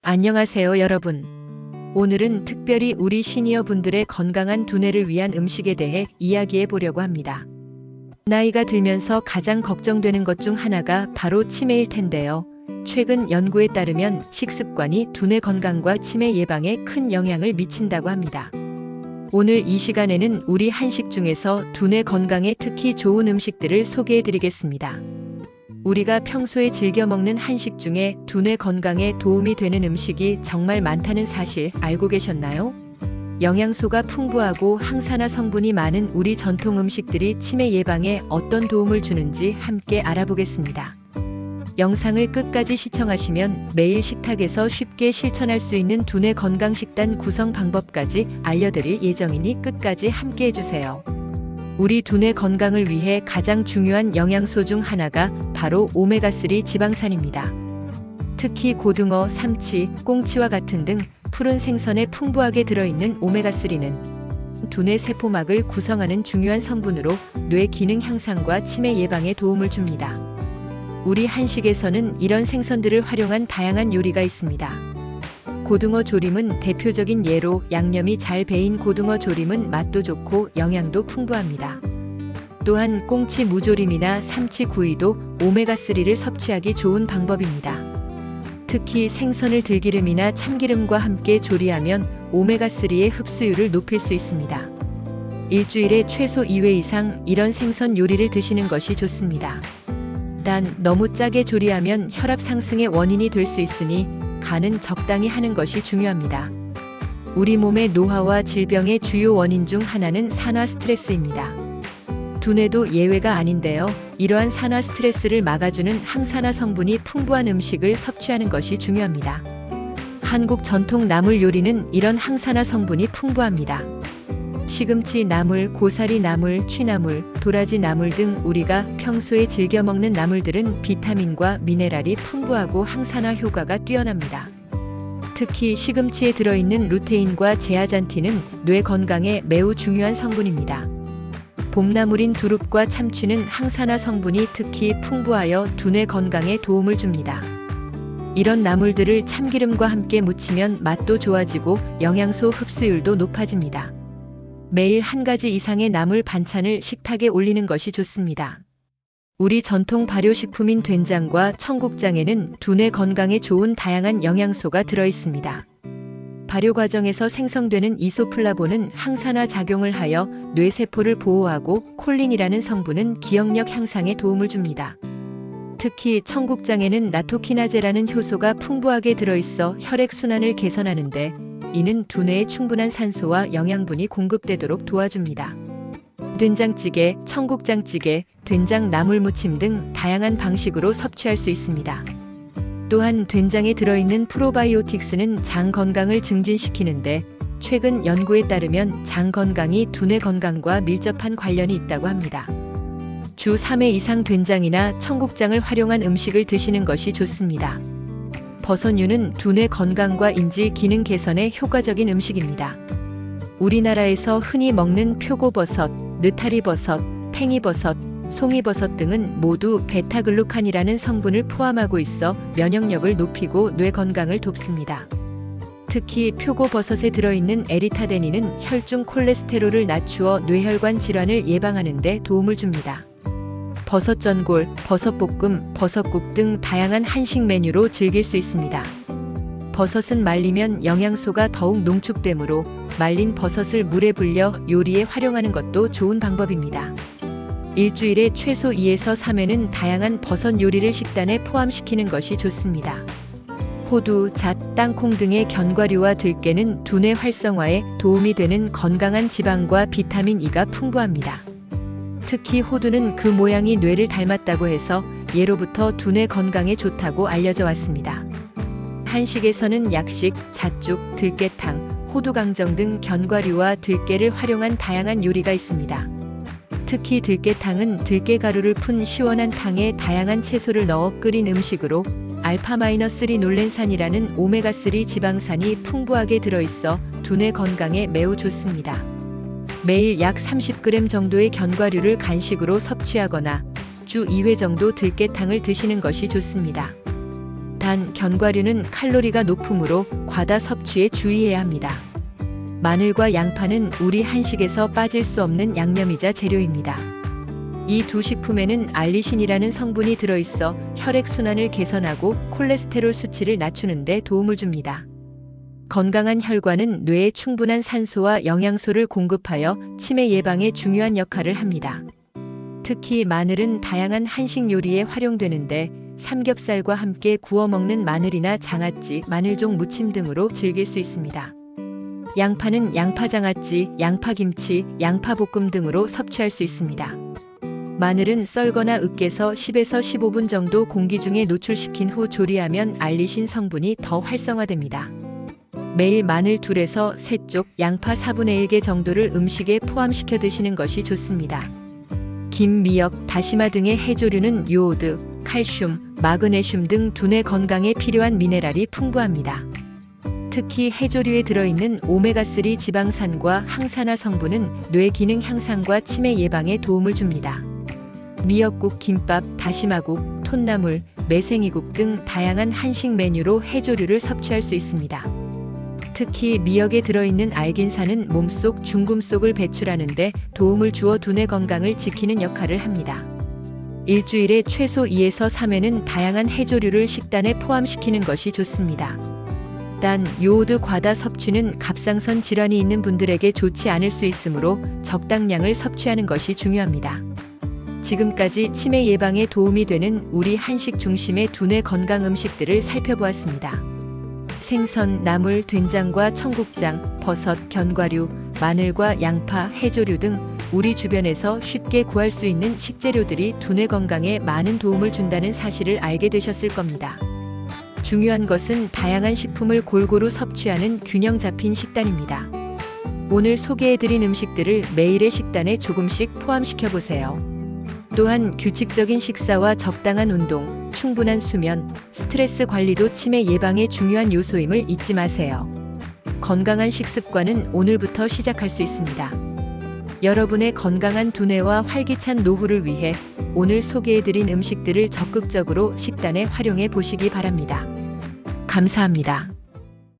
안녕하세요, 여러분. 오늘은 특별히 우리 시니어 분들의 건강한 두뇌를 위한 음식에 대해 이야기해 보려고 합니다. 나이가 들면서 가장 걱정되는 것 중 하나가 바로 치매일 텐데요. 최근 연구에 따르면 식습관이 두뇌 건강과 치매 예방에 큰 영향을 미친다고 합니다. 오늘 이 시간에는 우리 한식 중에서 두뇌 건강에 특히 좋은 음식들을 소개해 드리겠습니다. 우리가 평소에 즐겨 먹는 한식 중에 두뇌 건강에 도움이 되는 음식이 정말 많다는 사실 알고 계셨나요? 영양소가 풍부하고 항산화 성분이 많은 우리 전통 음식들이 치매 예방에 어떤 도움을 주는지 함께 알아보겠습니다. 영상을 끝까지 시청하시면 매일 식탁에서 쉽게 실천할 수 있는 두뇌 건강 식단 구성 방법까지 알려드릴 예정이니 끝까지 함께 해주세요. 우리 두뇌 건강을 위해 가장 중요한 영양소 중 하나가 바로 오메가3 지방산입니다. 특히 고등어, 삼치, 꽁치와 같은 등 푸른 생선에 풍부하게 들어있는 오메가3는 두뇌 세포막을 구성하는 중요한 성분으로 뇌 기능 향상과 치매 예방에 도움을 줍니다. 우리 한식에서는 이런 생선들을 활용한 다양한 요리가 있습니다. 고등어 조림은 대표적인 예로 양념이 잘 배인 고등어 조림은 맛도 좋고 영양도 풍부합니다. 또한 꽁치 무조림이나 삼치 구이도 오메가3를 섭취하기 좋은 방법입니다. 특히 생선을 들기름이나 참기름과 함께 조리하면 오메가3의 흡수율을 높일 수 있습니다. 일주일에 최소 2회 이상 이런 생선 요리를 드시는 것이 좋습니다. 단 너무 짜게 조리하면 혈압 상승의 원인이 될 수 있으니 간은 적당히 하는 것이 중요합니다. 우리 몸의 노화와 질병의 주요 원인 중 하나는 산화 스트레스입니다. 두뇌도 예외가 아닌데요. 이러한 산화 스트레스를 막아주는 항산화 성분이 풍부한 음식을 섭취하는 것이 중요합니다. 한국 전통 나물 요리는 이런 항산화 성분이 풍부합니다. 시금치 나물, 고사리 나물, 취나물, 도라지 나물 등 우리가 평소에 즐겨 먹는 나물들은 비타민과 미네랄이 풍부하고 항산화 효과가 뛰어납니다. 특히 시금치에 들어있는 루테인과 제아잔틴은 뇌 건강에 매우 중요한 성분입니다. 봄나물인 두릅과 참치는 항산화 성분이 특히 풍부하여 두뇌 건강에 도움을 줍니다. 이런 나물들을 참기름과 함께 무치면 맛도 좋아지고 영양소 흡수율도 높아집니다. 매일 한 가지 이상의 나물 반찬을 식탁에 올리는 것이 좋습니다. 우리 전통 발효식품인 된장과 청국장에는 두뇌 건강에 좋은 다양한 영양소가 들어있습니다. 발효 과정에서 생성되는 이소플라본은 항산화 작용을 하여 뇌세포를 보호하고 콜린이라는 성분은 기억력 향상에 도움을 줍니다. 특히 청국장에는 나토키나제라는 효소가 풍부하게 들어있어 혈액순환을 개선하는데 이는 두뇌에 충분한 산소와 영양분이 공급되도록 도와줍니다. 된장찌개, 청국장찌개, 된장 나물무침 등 다양한 방식으로 섭취할 수 있습니다. 또한 된장에 들어있는 프로바이오틱스는 장 건강을 증진시키는데 최근 연구에 따르면 장 건강이 두뇌 건강과 밀접한 관련이 있다고 합니다. 주 3회 이상 된장이나 청국장을 활용한 음식을 드시는 것이 좋습니다. 버섯류는 두뇌 건강과 인지 기능 개선에 효과적인 음식입니다. 우리나라에서 흔히 먹는 표고버섯, 느타리버섯, 팽이버섯, 송이버섯 등은 모두 베타글루칸이라는 성분을 포함하고 있어 면역력을 높이고 뇌 건강을 돕습니다. 특히 표고버섯에 들어있는 에리타데닌은 혈중 콜레스테롤을 낮추어 뇌혈관 질환을 예방하는 데 도움을 줍니다. 버섯전골, 버섯볶음, 버섯국 등 다양한 한식 메뉴로 즐길 수 있습니다. 버섯은 말리면 영양소가 더욱 농축되므로 말린 버섯을 물에 불려 요리에 활용하는 것도 좋은 방법입니다. 일주일에 최소 2에서 3회는 다양한 버섯 요리를 식단에 포함시키는 것이 좋습니다. 호두, 잣, 땅콩 등의 견과류와 들깨는 두뇌 활성화에 도움이 되는 건강한 지방과 비타민 E가 풍부합니다. 특히 호두는 그 모양이 뇌를 닮았다고 해서 예로부터 두뇌 건강에 좋다고 알려져 왔습니다. 한식에서는 약식, 잣죽, 들깨탕, 호두강정 등 견과류와 들깨를 활용한 다양한 요리가 있습니다. 특히 들깨탕은 들깨가루를 푼 시원한 탕에 다양한 채소를 넣어 끓인 음식으로 알파-3놀렌산이라는 오메가3 지방산이 풍부하게 들어있어 두뇌 건강에 매우 좋습니다. 매일 약 30g 정도의 견과류를 간식으로 섭취하거나 주 2회 정도 들깨탕을 드시는 것이 좋습니다. 단 견과류는 칼로리가 높으므로 과다 섭취에 주의해야 합니다. 마늘과 양파는 우리 한식에서 빠질 수 없는 양념이자 재료입니다. 이 두 식품에는 알리신이라는 성분이 들어있어 혈액순환을 개선하고 콜레스테롤 수치를 낮추는 데 도움을 줍니다. 건강한 혈관은 뇌에 충분한 산소와 영양소를 공급하여 치매 예방에 중요한 역할을 합니다. 특히 마늘은 다양한 한식 요리에 활용되는데 삼겹살과 함께 구워 먹는 마늘이나 장아찌, 마늘종 무침 등으로 즐길 수 있습니다. 양파는 양파장아찌, 양파김치, 양파볶음 등으로 섭취할 수 있습니다. 마늘은 썰거나 으깨서 10에서 15분 정도 공기 중에 노출시킨 후 조리하면 알리신 성분이 더 활성화됩니다. 매일 마늘 2에서 3쪽, 양파 4분의 1개 정도를 음식에 포함시켜 드시는 것이 좋습니다. 김, 미역, 다시마 등의 해조류는 요오드, 칼슘, 마그네슘 등 두뇌 건강에 필요한 미네랄이 풍부합니다. 특히 해조류에 들어있는 오메가3 지방산과 항산화 성분은 뇌 기능 향상과 치매 예방에 도움을 줍니다. 미역국, 김밥, 다시마국, 톳나물, 매생이국 등 다양한 한식 메뉴로 해조류를 섭취할 수 있습니다. 특히 미역에 들어있는 알긴산은 몸속 중금속을 배출하는 데 도움을 주어 두뇌 건강을 지키는 역할을 합니다. 일주일에 최소 2에서 3회는 다양한 해조류를 식단에 포함시키는 것이 좋습니다. 단, 요오드 과다 섭취는 갑상선 질환이 있는 분들에게 좋지 않을 수 있으므로 적당량을 섭취하는 것이 중요합니다. 지금까지 치매 예방에 도움이 되는 우리 한식 중심의 두뇌 건강 음식들을 살펴보았습니다. 생선, 나물, 된장과 청국장, 버섯, 견과류, 마늘과 양파, 해조류 등 우리 주변에서 쉽게 구할 수 있는 식재료들이 두뇌 건강에 많은 도움을 준다는 사실을 알게 되셨을 겁니다. 중요한 것은 다양한 식품을 골고루 섭취하는 균형 잡힌 식단입니다. 오늘 소개해드린 음식들을 매일의 식단에 조금씩 포함시켜 보세요. 또한 규칙적인 식사와 적당한 운동, 충분한 수면, 스트레스 관리도 치매 예방에 중요한 요소임을 잊지 마세요. 건강한 식습관은 오늘부터 시작할 수 있습니다. 여러분의 건강한 두뇌와 활기찬 노후를 위해 오늘 소개해드린 음식들을 적극적으로 식단에 활용해 보시기 바랍니다. 감사합니다.